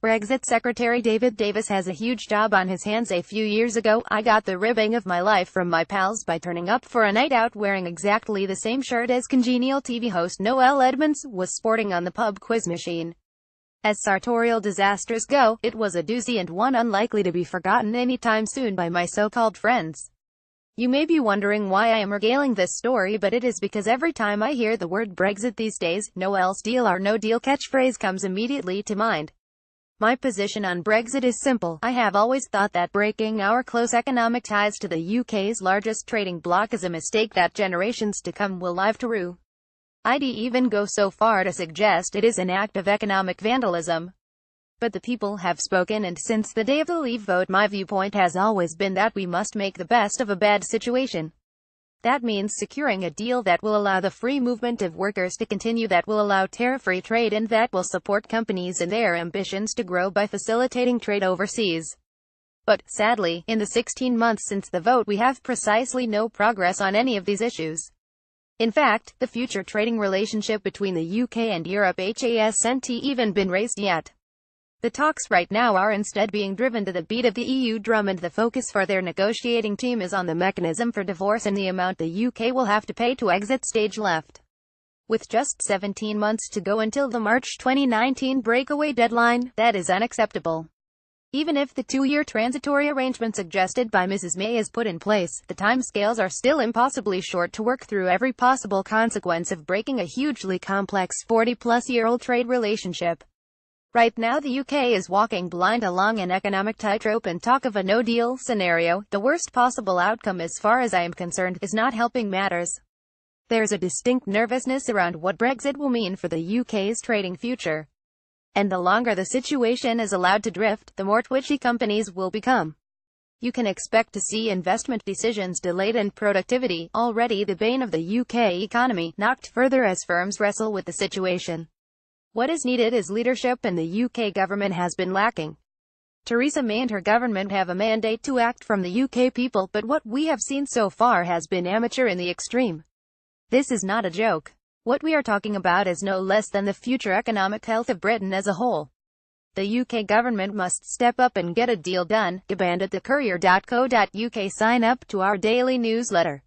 Brexit Secretary David Davis has a huge job on his hands. A few years ago, I got the ribbing of my life from my pals by turning up for a night out wearing exactly the same shirt as congenial TV host Noel Edmonds was sporting on the pub quiz machine. As sartorial disasters go, it was a doozy and one unlikely to be forgotten anytime soon by my so-called friends. You may be wondering why I am regaling this story, but it is because every time I hear the word Brexit these days, Noel's deal or no deal catchphrase comes immediately to mind. My position on Brexit is simple. I have always thought that breaking our close economic ties to the UK's largest trading bloc is a mistake that generations to come will live to rue. I'd even go so far to suggest it is an act of economic vandalism. But the people have spoken, and since the day of the Leave vote my viewpoint has always been that we must make the best of a bad situation. That means securing a deal that will allow the free movement of workers to continue, that will allow tariff-free trade, and that will support companies in their ambitions to grow by facilitating trade overseas. But, sadly, in the 16 months since the vote we have precisely no progress on any of these issues. In fact, the future trading relationship between the UK and Europe hasn't even been raised yet. The talks right now are instead being driven to the beat of the EU drum, and the focus for their negotiating team is on the mechanism for divorce and the amount the UK will have to pay to exit stage left. With just 17 months to go until the March 2019 breakaway deadline, that is unacceptable. Even if the 2-year transitory arrangement suggested by Mrs May is put in place, the timescales are still impossibly short to work through every possible consequence of breaking a hugely complex 40-plus-year-old trade relationship. Right now the UK is walking blind along an economic tightrope, and talk of a no-deal scenario, the worst possible outcome as far as I am concerned, is not helping matters. There's a distinct nervousness around what Brexit will mean for the UK's trading future. And the longer the situation is allowed to drift, the more twitchy companies will become. You can expect to see investment decisions delayed and productivity, already the bane of the UK economy, knocked further as firms wrestle with the situation. What is needed is leadership, and the UK government has been lacking. Theresa May and her government have a mandate to act from the UK people, but what we have seen so far has been amateur in the extreme. This is not a joke. What we are talking about is no less than the future economic health of Britain as a whole. The UK government must step up and get a deal done. Demand at thecourier.co.uk. Sign up to our daily newsletter.